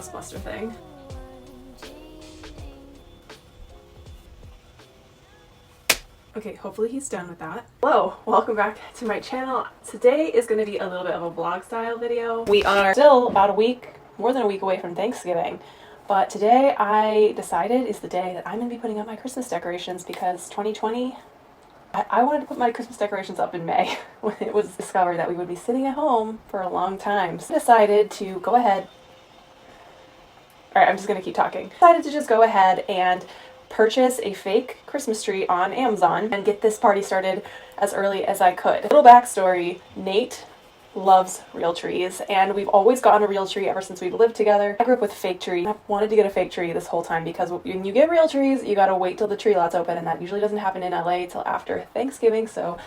dustbuster thing. Okay, hopefully he's done with that. Hello, welcome back to my channel. Today is going to be a little bit of a vlog style video. We are still about a week, more than a week away from Thanksgiving, but today I decided is the day that I'm going to be putting up my Christmas decorations because 2020, I wanted to put my Christmas decorations up in May when it was discovered that we would be sitting at home for a long time. So I decided to go ahead. Alright, I'm just going to keep talking. Decided to just go ahead and purchase a fake Christmas tree on Amazon and get this party started as early as I could. Little backstory, Nate loves real trees and we've always gotten a real tree ever since we've lived together. I grew up with a fake tree. I've wanted to get a fake tree this whole time because when you get real trees, you gotta wait till the tree lot's open, and that usually doesn't happen in LA till after Thanksgiving. So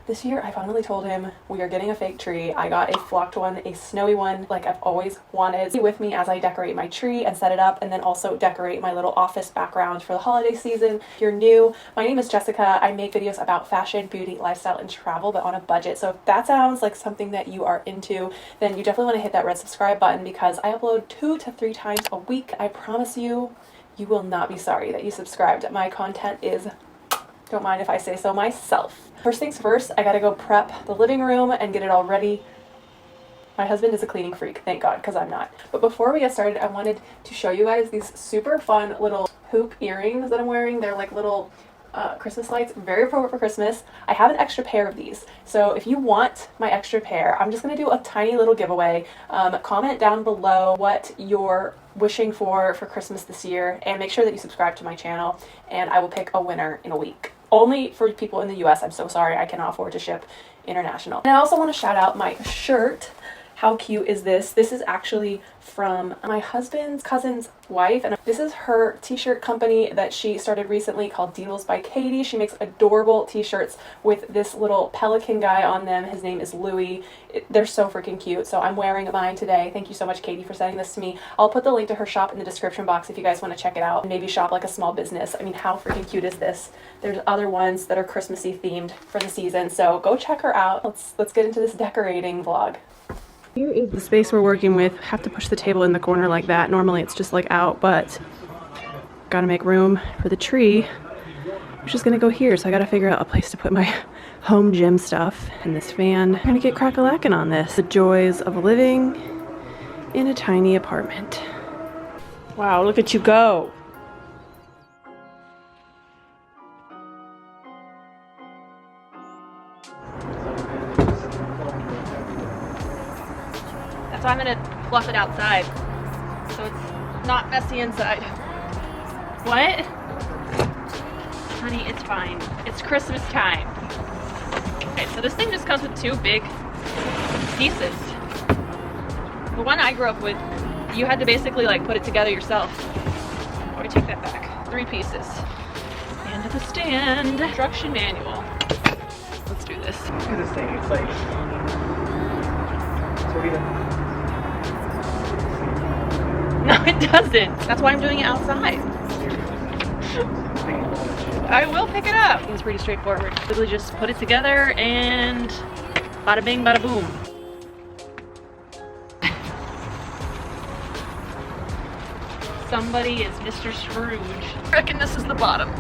this year I finally told him we are getting a fake tree. I got a flocked one, a snowy one, like I've always wanted. Be with me as I decorate my tree and set it up, and then also decorate my little office background for the holiday season. If you're new, my name is Jessica. I make videos about fashion, beauty, lifestyle, and travel, but on a budget. So if that sounds like something that you are into, then you definitely want to hit that red subscribe button because I upload 2 to 3 times a week. I promise you, you will not be sorry that you subscribed. My content is, don't mind if I say so myself. First things first, I gotta go prep the living room and get it all ready. My husband is a cleaning freak, thank God, because I'm not. But before we get started, I wanted to show you guys these super fun little hoop earrings that I'm wearing. They're like little Christmas lights, very appropriate for Christmas. I have an extra pair of these, so if you want my extra pair, I'm just gonna do a tiny little giveaway. Comment down below what you're wishing for Christmas this year, and make sure that you subscribe to my channel, and I will pick a winner in a week. Only for people in the US. I'm so sorry, I cannot afford to ship international. And I also want to shout out my shirt. How cute is this? This is actually from my husband's cousin's wife, and this is her t-shirt company that she started recently called Deals by Katie. She makes adorable t-shirts with this little pelican guy on them. His name is Louie. They're so freaking cute. So I'm wearing mine today. Thank you so much, Katie, for sending this to me. I'll put the link to her shop in the description box if you guys want to check it out and maybe shop like a small business. I mean, how freaking cute is this? There's other ones that are Christmassy themed for the season, so go check her out. Let's get into this decorating vlog. Here is the space we're working with. Have to push the table in the corner like that. Normally it's just like out, but gotta make room for the tree, which is gonna go here. So I gotta figure out a place to put my home gym stuff and this fan. I'm gonna get crack-a-lackin' on this. The joys of living in a tiny apartment. Wow, look at you go. So I'm gonna fluff it outside, so it's not messy inside. What? Honey, it's fine. It's Christmas time. Okay, so this thing just comes with 2 big pieces. The one I grew up with, you had to basically like put it together yourself. Oh, I take that back. 3 pieces. Stand to the stand. Instruction manual. Let's do this. Look at this thing. It's like sort of. No, it doesn't. That's why I'm doing it outside. I will pick it up. It's pretty straightforward. Literally just put it together and bada bing, bada boom. Somebody is Mr. Scrooge. I reckon this is the bottom.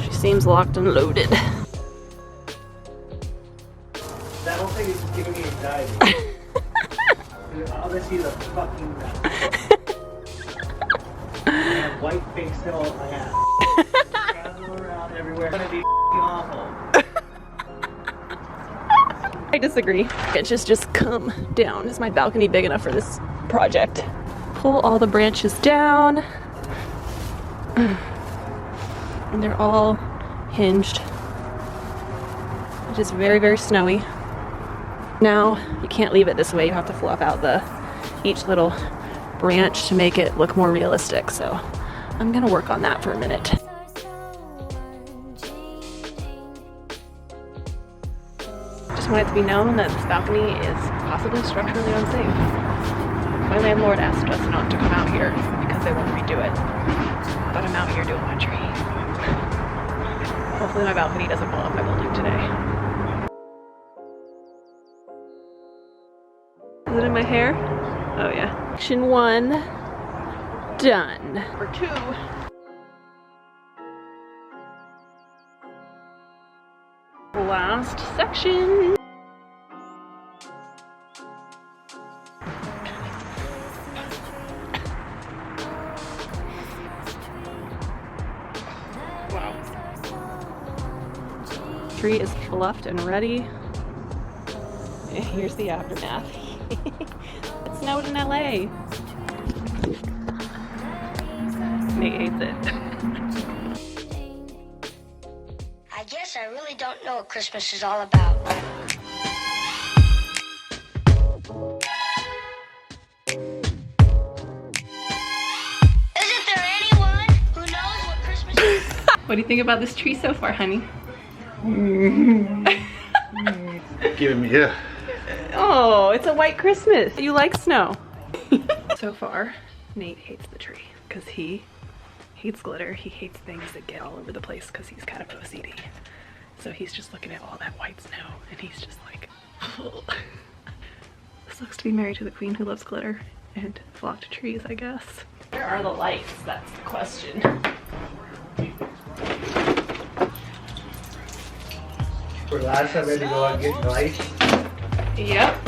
She seems locked and loaded. That whole thing is giving me anxiety. All I see is a fucking mess. I have white face still on my ass. Traveling around everywhere. It's gonna be awful. I disagree. Branches just come down. Is my balcony big enough for this project? Pull all the branches down. And they're all hinged. It is very, very snowy. Now, you can't leave it this way. You have to fluff out each little branch to make it look more realistic. So I'm gonna work on that for a minute. Just want it to be known that this balcony is possibly structurally unsafe. My landlord asked us not to come out here because they won't redo it. But I'm out here doing my tree. Hopefully my balcony doesn't blow up my building today. my hair? Oh yeah. Section 1 done. Number 2. Last section. Wow. Tree is fluffed and ready. Here's the aftermath. It snowed in LA. Nate hates it. I guess I really don't know what Christmas is all about. Isn't there anyone who knows what Christmas is? What do you think about this tree so far, honey? Giving me, yeah. Oh, it's a white Christmas. You like snow. So far, Nate hates the tree because he hates glitter. He hates things that get all over the place because he's kind of OCD. So he's just looking at all that white snow and he's just like, oh. Sucks to be married to the queen who loves glitter and flocked trees, I guess. Where are the lights? That's the question. For last time I had to go out and get lights. Yep.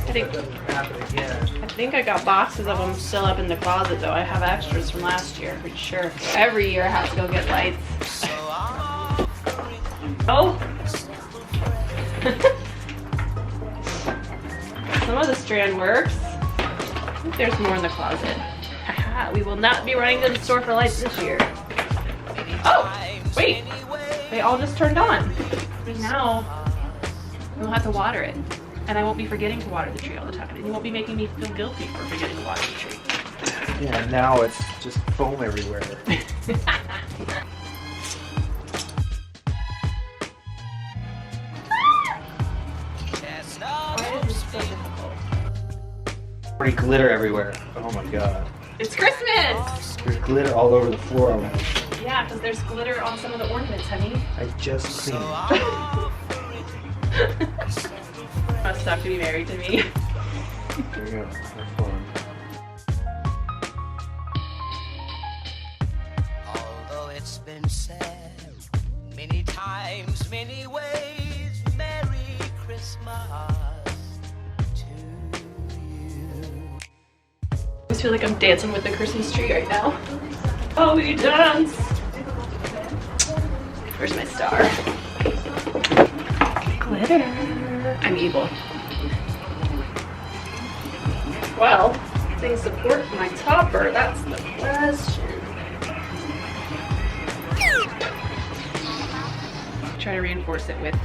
That doesn't happen again. I think I got boxes of them still up in the closet though. I have extras from last year, pretty sure. Every year I have to go get lights. Oh! Some of the strand works. I think there's more in the closet. Haha, we will not be running to the store for lights this year. Oh! Wait! They all just turned on. Now, we'll have to water it. And I won't be forgetting to water the tree all the time. And you won't be making me feel guilty for forgetting to water the tree. Yeah, now it's just foam everywhere. Why is this so difficult? Already glitter everywhere. Oh my god. It's Christmas! There's glitter all over the floor already. Yeah, because there's glitter on some of the ornaments, honey. I just cleaned it. Must have to be married to me. There you go. Have fun. Although it's been said many times, many ways, Merry Christmas to you. I just feel like I'm dancing with the Christmas tree right now. Oh, we dance! Where's my star? Glitter. I'm evil. Well, things support my topper, that's the question. Try to reinforce it with a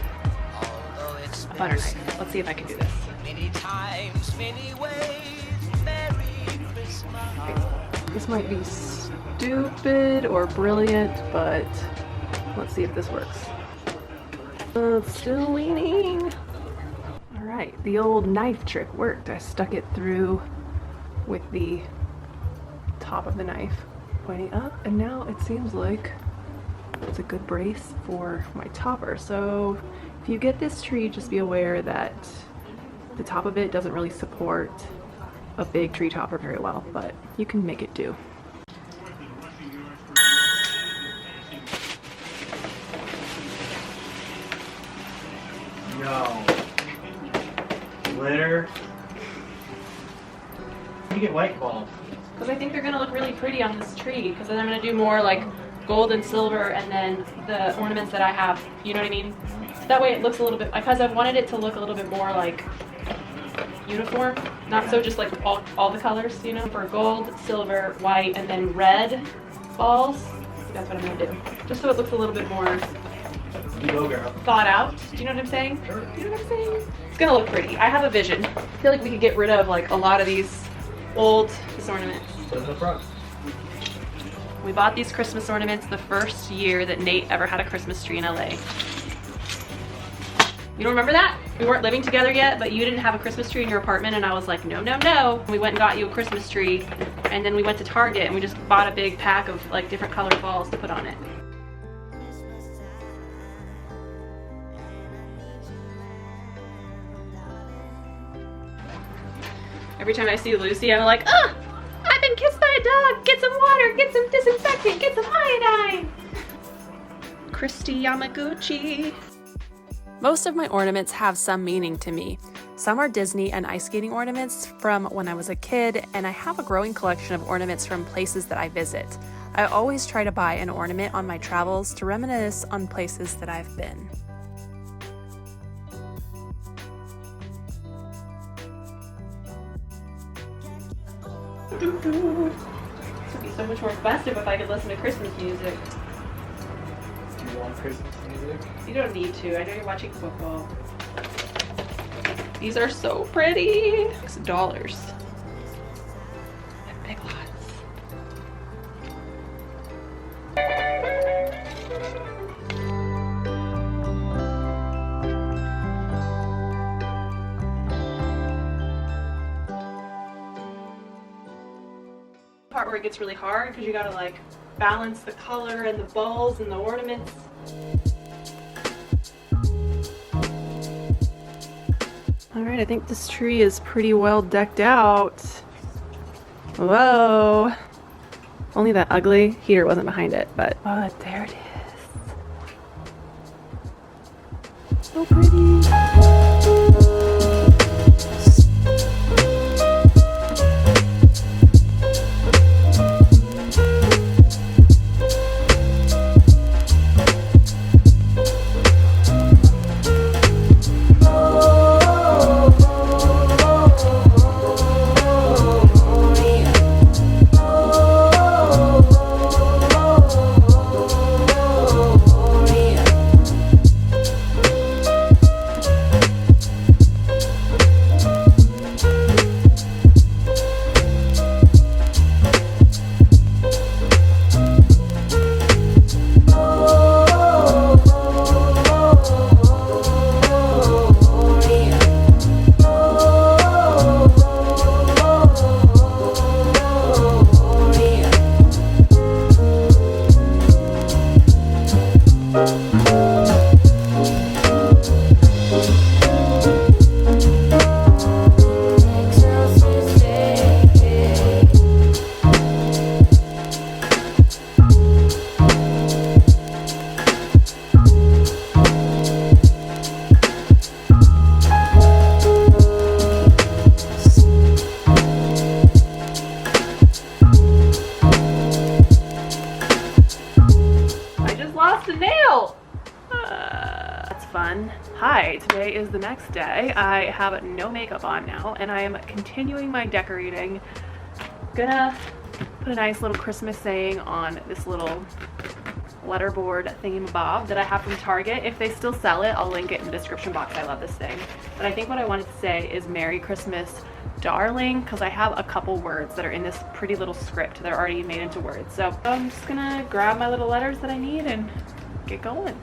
butter knife. Let's see if I can do this. Many times, many ways, Merry Christmas. This might be stupid or brilliant, but let's see if this works. It's still leaning. All right, the old knife trick worked. I stuck it through with the top of the knife pointing up, and now it seems like it's a good brace for my topper. So if you get this tree, just be aware that the top of it doesn't really support a big tree topper very well, but you can make it do. No. Glitter. You get white balls. Because I think they're gonna look really pretty on this tree, because then I'm gonna do more like gold and silver and then the ornaments that I have, you know what I mean? So that way it looks a little bit, because I wanted it to look a little bit more like uniform, not so just like all the colors, you know? For gold, silver, white, and then red balls, that's what I'm gonna do. Just so it looks a little bit more You go, girl. thought out. Do you know what I'm saying? Sure. Do you know what I'm saying? It's gonna look pretty. I have a vision. I feel like we could get rid of like a lot of these old ornaments. Put it in the front. We bought these Christmas ornaments the first year that Nate ever had a Christmas tree in LA. You don't remember that? We weren't living together yet, but you didn't have a Christmas tree in your apartment, and I was like, no, no, no. We went and got you a Christmas tree, and then we went to Target and we just bought a big pack of like different colored balls to put on it. Every time I see Lucy, I'm like, ah, I've been kissed by a dog. Get some water, get some disinfectant, get some iodine. Christy Yamaguchi. Most of my ornaments have some meaning to me. Some are Disney and ice skating ornaments from when I was a kid, and I have a growing collection of ornaments from places that I visit. I always try to buy an ornament on my travels to reminisce on places that I've been. This would be so much more festive if I could listen to Christmas music. Do you want Christmas music? You don't need to. I know you're watching football. These are so pretty. $6. And Big Lots. Part where it gets really hard because you gotta like balance the color and the balls and the ornaments. All right, I think this tree is pretty well decked out. Whoa. Only that ugly heater wasn't behind it, but oh, there it is. So pretty. Hi, today is the next day. I have no makeup on now and I am continuing my decorating. Gonna put a nice little Christmas saying on this little letterboard thingamabob that I have from Target. If they still sell it, I'll link it in the description box. I love this thing. But I think what I wanted to say is Merry Christmas, darling, because I have a couple words that are in this pretty little script that are already made into words. So I'm just gonna grab my little letters that I need and get going.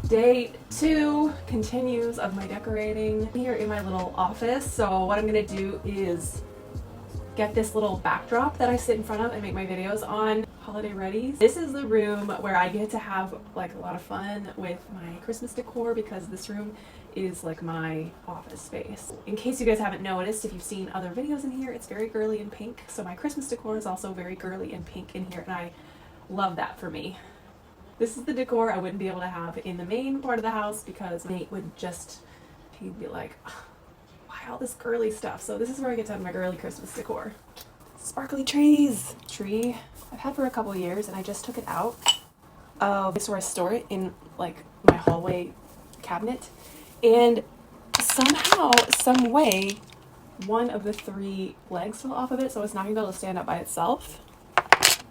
Day 2 continues of my decorating here in my little office. So what I'm gonna do is get this little backdrop that I sit in front of and make my videos on, holiday ready. This is the room where I get to have like a lot of fun with my Christmas decor because this room is like my office space. In case you guys haven't noticed, if you've seen other videos in here, it's very girly and pink. So my Christmas decor is also very girly and pink in here, and I love that for me. This is the decor I wouldn't be able to have in the main part of the house because Nate would just, he'd be like, why all this girly stuff? So this is where I get to have my girly Christmas decor. Sparkly trees. Tree I've had for a couple years and I just took it out of this where I store it in like my hallway cabinet. And somehow, some way, one of the 3 legs fell off of it, so it's not gonna be able to stand up by itself.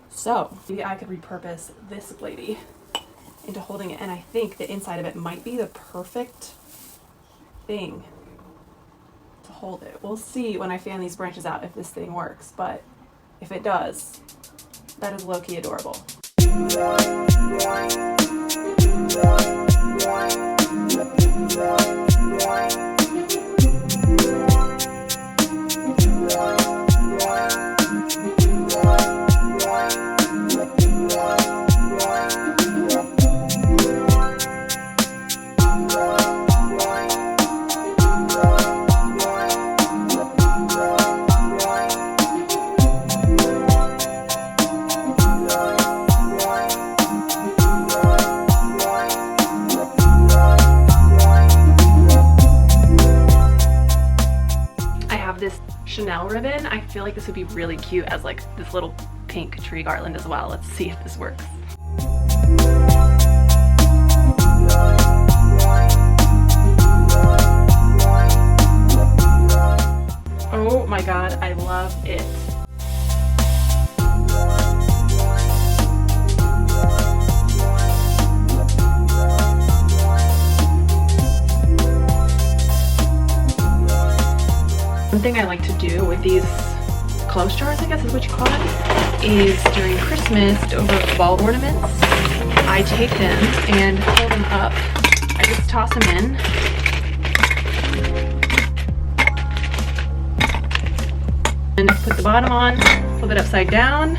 So maybe I could repurpose this lady into holding it, and I think the inside of it might be the perfect thing to hold it. We'll see when I fan these branches out if this thing works, but if it does, that is low-key adorable. This Chanel ribbon. I feel like this would be really cute as like this little pink tree garland as well. Let's see if this works. Oh my god, I love it. One thing I like to do with these clothes jars, I guess is what you call it, is during Christmas over fall ornaments, I take them and pull them up. I just toss them in. And put the bottom on, flip it upside down,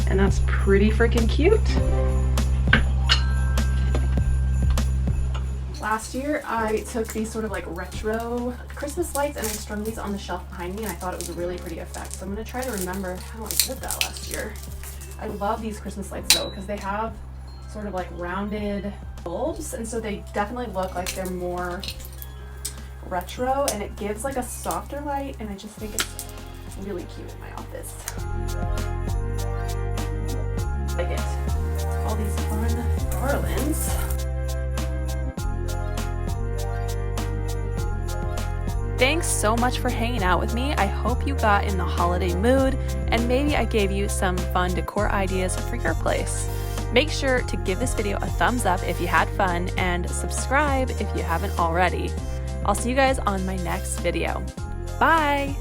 and that's pretty freaking cute. Last year, I took these sort of like retro Christmas lights and I strung these on the shelf behind me, and I thought it was a really pretty effect. So I'm going to try to remember how I did that last year. I love these Christmas lights though, because they have sort of like rounded bulbs, and so they definitely look like they're more retro, and it gives like a softer light, and I just think it's really cute in my office. I like it. All these fun garlands. Thanks so much for hanging out with me. I hope you got in the holiday mood, and maybe I gave you some fun decor ideas for your place. Make sure to give this video a thumbs up if you had fun, and subscribe if you haven't already. I'll see you guys on my next video. Bye!